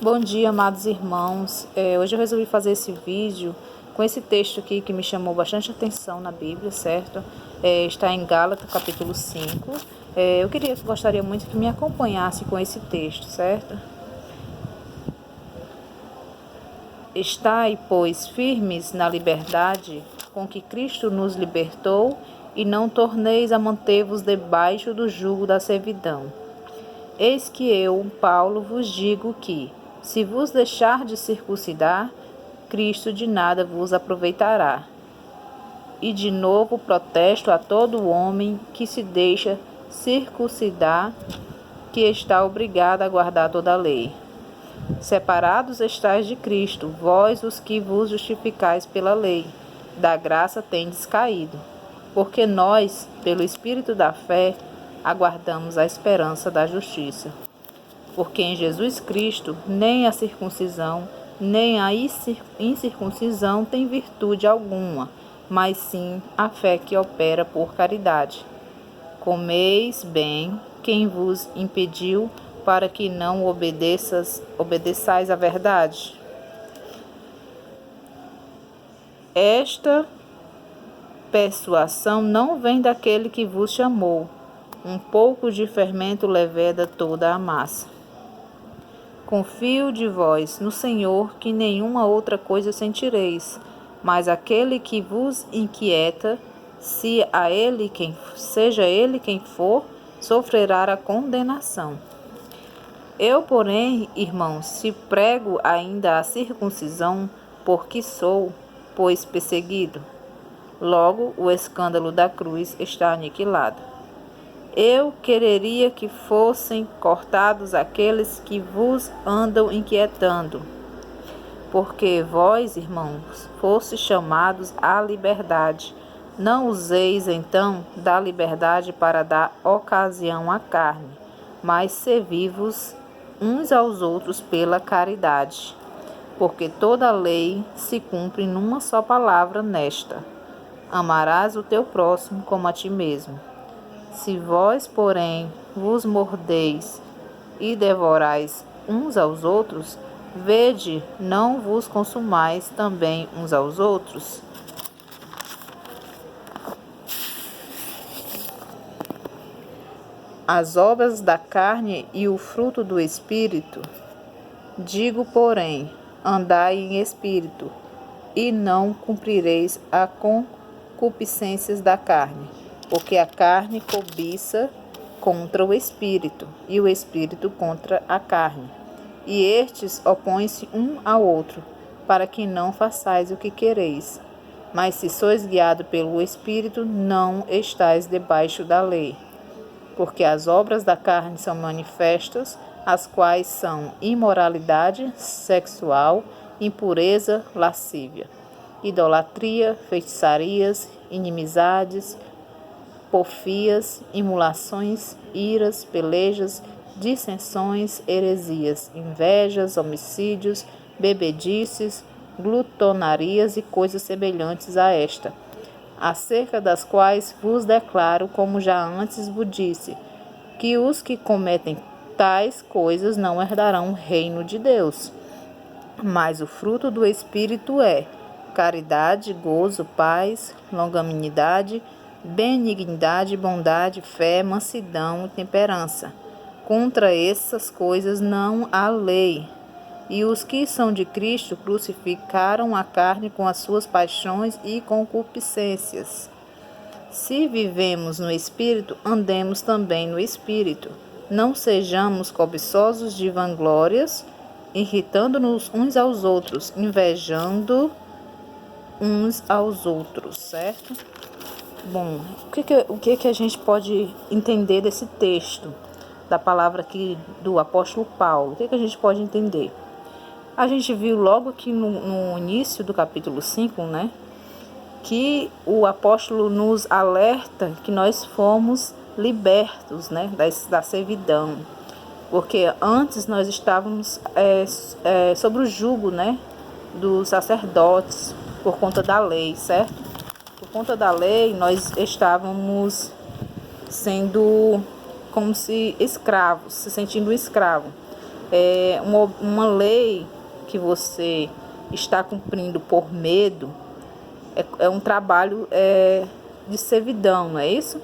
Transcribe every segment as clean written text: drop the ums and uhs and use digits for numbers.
Bom dia, amados irmãos. Hoje eu resolvi fazer esse vídeo com esse texto aqui que me chamou bastante atenção na Bíblia, certo? Está em Gálatas, capítulo 5. Gostaria muito que me acompanhasse com esse texto, certo? Estai, pois, firmes na liberdade com que Cristo nos libertou e não torneis a manter-vos debaixo do jugo da servidão. Eis que eu, Paulo, vos digo que, se vos deixar de circuncidar, Cristo de nada vos aproveitará. E de novo protesto a todo homem que se deixa circuncidar, que está obrigado a guardar toda a lei. Separados estáis de Cristo, vós os que vos justificais pela lei, da graça tendes caído. Porque nós, pelo Espírito da fé, aguardamos a esperança da justiça. Porque em Jesus Cristo nem a circuncisão, nem a incircuncisão tem virtude alguma, mas sim a fé que opera por caridade. Comeis bem quem vos impediu, para que não obedeçais à verdade. Esta persuasão não vem daquele que vos chamou. Um pouco de fermento leveda toda a massa. Confio de vós no Senhor, que nenhuma outra coisa sentireis, mas aquele que vos inquieta, seja ele quem for, sofrerá a condenação. Eu, porém, irmãos, se prego ainda a circuncisão, porque sou, pois, perseguido. Logo, o escândalo da cruz está aniquilado. Eu quereria que fossem cortados aqueles que vos andam inquietando, porque vós, irmãos, fostes chamados à liberdade. Não useis, então, da liberdade para dar ocasião à carne, mas servi-vos uns aos outros pela caridade. Porque toda a lei se cumpre numa só palavra nesta: amarás o teu próximo como a ti mesmo. Se vós, porém, vos mordeis e devorais uns aos outros, vede, não vos consumais também uns aos outros? As obras da carne e o fruto do Espírito, digo, porém, andai em espírito, e não cumprireis a concupiscências da carne. Porque a carne cobiça contra o Espírito, e o Espírito contra a carne. E estes opõem-se um ao outro, para que não façais o que quereis. Mas se sois guiados pelo Espírito, não estáis debaixo da lei. Porque as obras da carne são manifestas, as quais são imoralidade sexual, impureza, lascívia, idolatria, feitiçarias, inimizades, porfias, imulações, iras, pelejas, dissensões, heresias, invejas, homicídios, bebedices, glutonarias e coisas semelhantes a esta, acerca das quais vos declaro, como já antes vos disse, que os que cometem tais coisas não herdarão o reino de Deus. Mas o fruto do Espírito é caridade, gozo, paz, longanimidade, benignidade, bondade, fé, mansidão e temperança. Contra essas coisas não há lei. E os que são de Cristo crucificaram a carne com as suas paixões e concupiscências. Se vivemos no Espírito, andemos também no Espírito. Não sejamos cobiçosos de vanglórias, irritando-nos uns aos outros, invejando uns aos outros, certo? Bom, o que a gente pode entender desse texto, da palavra aqui do apóstolo Paulo? O que a gente pode entender? A gente viu logo aqui no início do capítulo 5, né, que o apóstolo nos alerta que nós fomos libertos, né, da servidão. Porque antes nós estávamos sobre o jugo, né, dos sacerdotes, por conta da lei, certo? Por conta da lei, nós estávamos sendo como se escravos, se sentindo escravo. uma lei que você está cumprindo por medo é um trabalho de servidão, não é isso?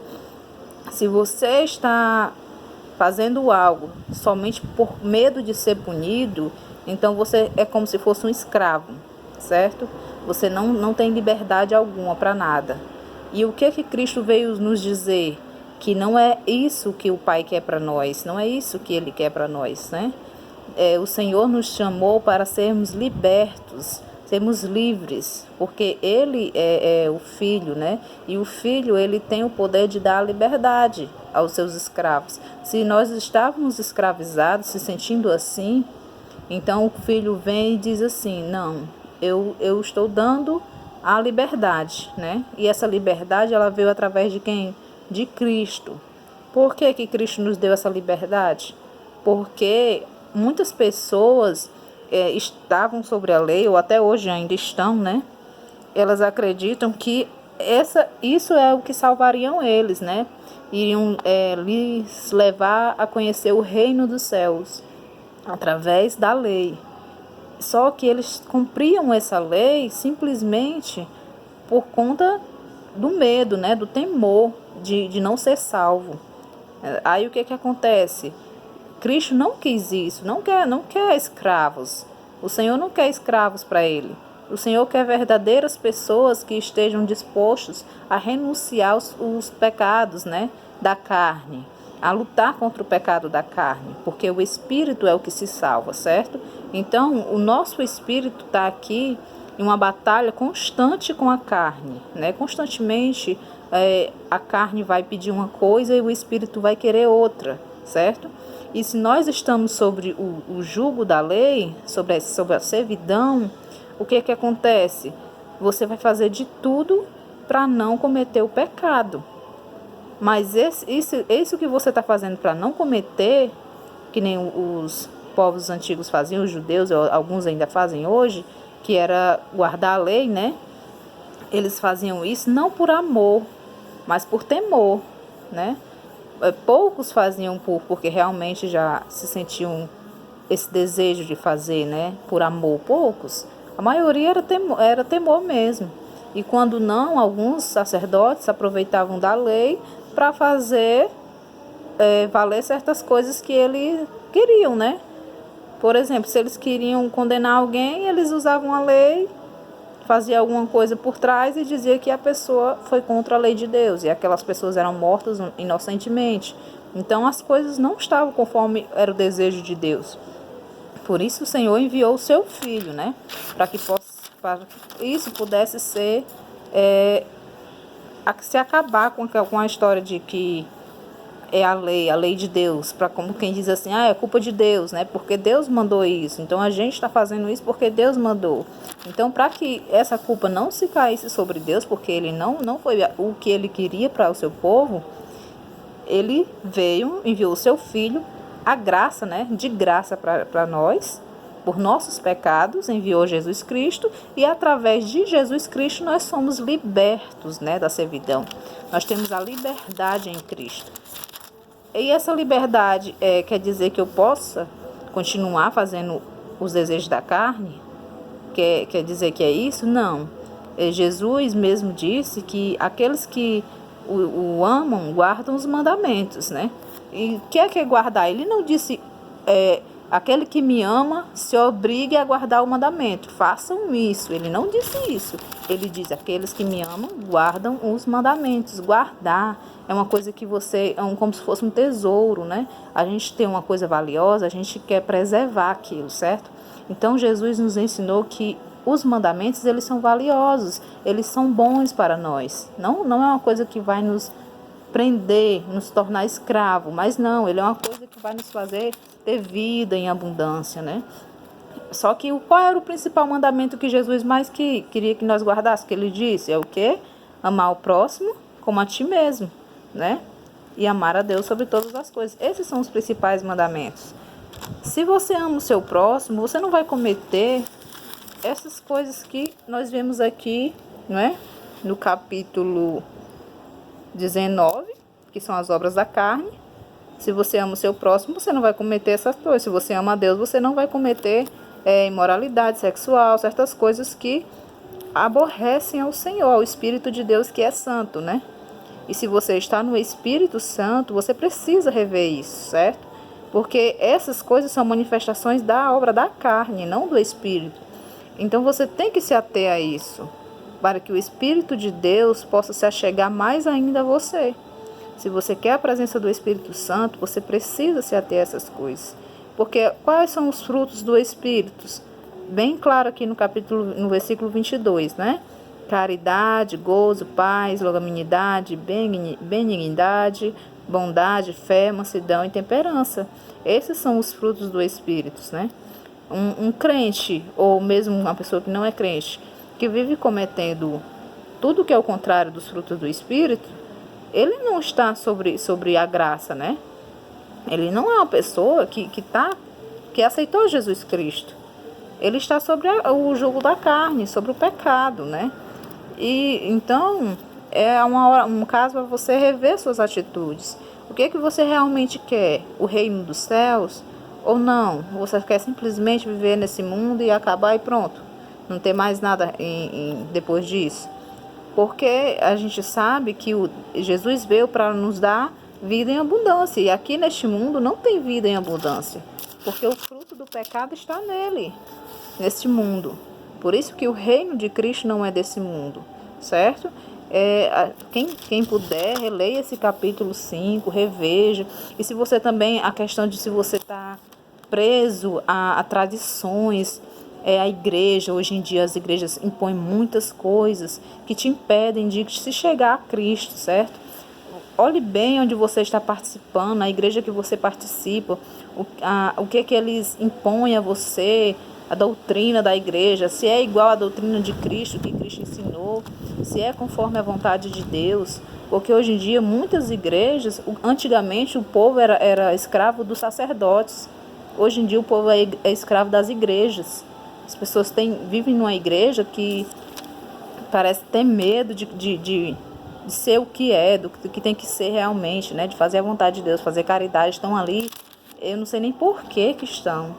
Se você está fazendo algo somente por medo de ser punido, então você é como se fosse um escravo, certo? Você não tem liberdade alguma para nada. E o que Cristo veio nos dizer? Que não é isso que o Pai quer para nós, não é isso que Ele quer para nós, né? O Senhor nos chamou para sermos libertos, sermos livres, porque Ele é o Filho, né? E o Filho, ele tem o poder de dar a liberdade aos seus escravos. Se nós estávamos escravizados, se sentindo assim, então o Filho vem e diz assim, não, eu estou dando a liberdade, né? E essa liberdade, ela veio através de quem? De Cristo. Por que Cristo nos deu essa liberdade? Porque muitas pessoas estavam sobre a lei, ou até hoje ainda estão, né? Elas acreditam que isso é o que salvariam eles, né? Iriam lhes levar a conhecer o reino dos céus através da lei. Só que eles cumpriam essa lei simplesmente por conta do medo, né? Do temor de não ser salvo. Aí o que acontece? Cristo não quis isso, não quer escravos. O Senhor não quer escravos para Ele. O Senhor quer verdadeiras pessoas que estejam dispostos a renunciar os pecados, né, da carne, a lutar contra o pecado da carne, porque o Espírito é o que se salva, certo? Então, o nosso Espírito está aqui em uma batalha constante com a carne, né? Constantemente a carne vai pedir uma coisa e o Espírito vai querer outra, certo? E se nós estamos sobre o jugo da lei, sobre a servidão, o que acontece? Você vai fazer de tudo para não cometer o pecado. Mas isso que você está fazendo para não cometer, que nem os povos antigos faziam, os judeus, alguns ainda fazem hoje, que era guardar a lei, né? Eles faziam isso não por amor, mas por temor, né? Poucos faziam porque realmente já se sentiam esse desejo de fazer, né? Por amor, poucos. A maioria era temor mesmo. E quando não, alguns sacerdotes aproveitavam da lei para fazer valer certas coisas que eles queriam, né? Por exemplo, se eles queriam condenar alguém, eles usavam a lei, fazia alguma coisa por trás e dizia que a pessoa foi contra a lei de Deus e aquelas pessoas eram mortas inocentemente. Então as coisas não estavam conforme era o desejo de Deus. Por isso o Senhor enviou o seu Filho, né? Para que isso pudesse ser se acabar com a história de que é a lei de Deus, para como quem diz assim, é culpa de Deus, né? Porque Deus mandou isso. Então a gente está fazendo isso porque Deus mandou. Então, para que essa culpa não se caísse sobre Deus, porque ele não foi o que ele queria para o seu povo, ele veio, enviou o seu Filho, a graça, né? De graça para nós, por nossos pecados, enviou Jesus Cristo, e através de Jesus Cristo nós somos libertos, né, da servidão. Nós temos a liberdade em Cristo. E essa liberdade quer dizer que eu possa continuar fazendo os desejos da carne? Quer dizer que é isso? Não. Jesus mesmo disse que aqueles que o amam guardam os mandamentos, né? E o que é guardar? Ele não disse aquele que me ama se obrigue a guardar o mandamento. Façam isso. Ele não disse isso. Ele diz, aqueles que me amam guardam os mandamentos. Guardar é uma coisa que como se fosse um tesouro, né? A gente tem uma coisa valiosa, a gente quer preservar aquilo, certo? Então Jesus nos ensinou que os mandamentos, eles são valiosos, eles são bons para nós. Não é uma coisa que vai nos prender, nos tornar escravo, mas não, ele é uma coisa que vai nos fazer ter vida em abundância, né? Só que qual era o principal mandamento que Jesus mais queria que nós guardássemos? Que ele disse, é o quê? Amar o próximo como a ti mesmo, né? E amar a Deus sobre todas as coisas. Esses são os principais mandamentos. Se você ama o seu próximo, você não vai cometer essas coisas que nós vemos aqui, não é? No capítulo 19, que são as obras da carne, Se você ama o seu próximo, você não vai cometer essas coisas. Se você ama a Deus, você não vai cometer imoralidade sexual, certas coisas que aborrecem ao Senhor, ao Espírito de Deus que é santo, né? E se você está no Espírito Santo, você precisa rever isso, certo? Porque essas coisas são manifestações da obra da carne, não do Espírito. Então você tem que se ater a isso, para que o Espírito de Deus possa se achegar mais ainda a você. Se você quer a presença do Espírito Santo, você precisa se ater a essas coisas. Porque quais são os frutos do Espírito? Bem claro aqui no versículo 22, né? Caridade, gozo, paz, longanimidade, benignidade, bondade, fé, mansidão e temperança. Esses são os frutos do Espírito, né? Um crente, ou mesmo uma pessoa que não é crente, que vive cometendo tudo que é o contrário dos frutos do Espírito, ele não está sobre a graça, né? Ele não é uma pessoa que aceitou Jesus Cristo. Ele está sobre o jugo da carne, sobre o pecado, né? E então é um caso para você rever suas atitudes. O que é que você realmente quer? O reino dos céus? Ou não? Você quer simplesmente viver nesse mundo e acabar e pronto? Não ter mais nada depois disso? Porque a gente sabe que Jesus veio para nos dar vida em abundância. E aqui neste mundo não tem vida em abundância. Porque o fruto do pecado está nele, neste mundo. Por isso que o reino de Cristo não é desse mundo, certo? Quem puder, releia esse capítulo 5, reveja. E se você também, a questão de se você está preso a tradições, a igreja, hoje em dia as igrejas impõem muitas coisas que te impedem de se chegar a Cristo, certo? Olhe bem onde você está participando, a igreja que você participa, o que eles impõem a você, a doutrina da igreja, se é igual à doutrina de Cristo, que Cristo ensinou, se é conforme a vontade de Deus. Porque hoje em dia, muitas igrejas, antigamente o povo era escravo dos sacerdotes, hoje em dia o povo é escravo das igrejas. As pessoas vivem numa igreja que parece ter medo de ser o que é, do que tem que ser realmente, né? De fazer a vontade de Deus, fazer caridade. Estão ali, eu não sei nem por que estão,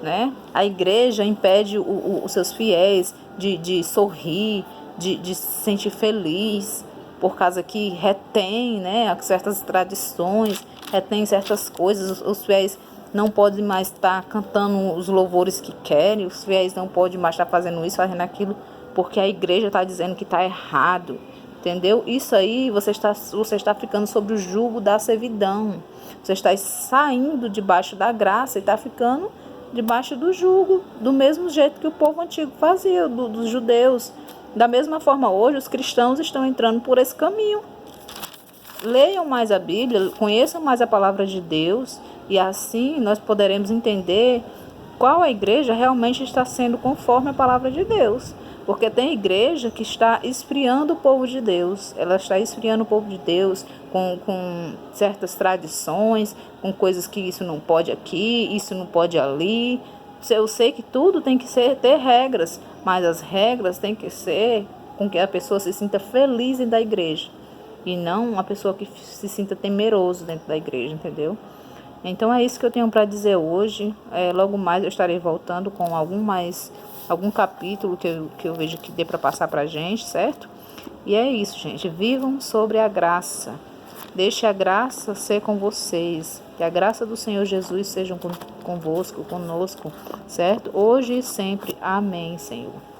né? A igreja impede os seus fiéis de sorrir, de se sentir feliz, por causa que retém, né, certas tradições, retém certas coisas. Os fiéis não podem mais estar cantando os louvores que querem, os fiéis não podem mais estar fazendo isso, fazendo aquilo, porque a igreja está dizendo que está errado, entendeu? Isso aí você está ficando sobre o jugo da servidão, você está saindo debaixo da graça e está ficando debaixo do jugo, do mesmo jeito que o povo antigo fazia, dos judeus. Da mesma forma, hoje os cristãos estão entrando por esse caminho. Leiam mais a Bíblia, conheçam mais a palavra de Deus, e assim nós poderemos entender qual a igreja realmente está sendo conforme a palavra de Deus. Porque tem igreja que está esfriando o povo de Deus. Ela está esfriando o povo de Deus com certas tradições, com coisas que isso não pode aqui, isso não pode ali. Eu sei que tudo tem que ter regras, mas as regras têm que ser com que a pessoa se sinta feliz dentro da igreja. E não uma pessoa que se sinta temeroso dentro da igreja, entendeu? Então é isso que eu tenho para dizer hoje. Logo mais eu estarei voltando com algum capítulo que eu vejo que dê para passar para a gente, certo? E é isso, gente. Vivam sobre a graça. Deixe a graça ser com vocês. Que a graça do Senhor Jesus seja convosco, conosco, certo? Hoje e sempre. Amém, Senhor.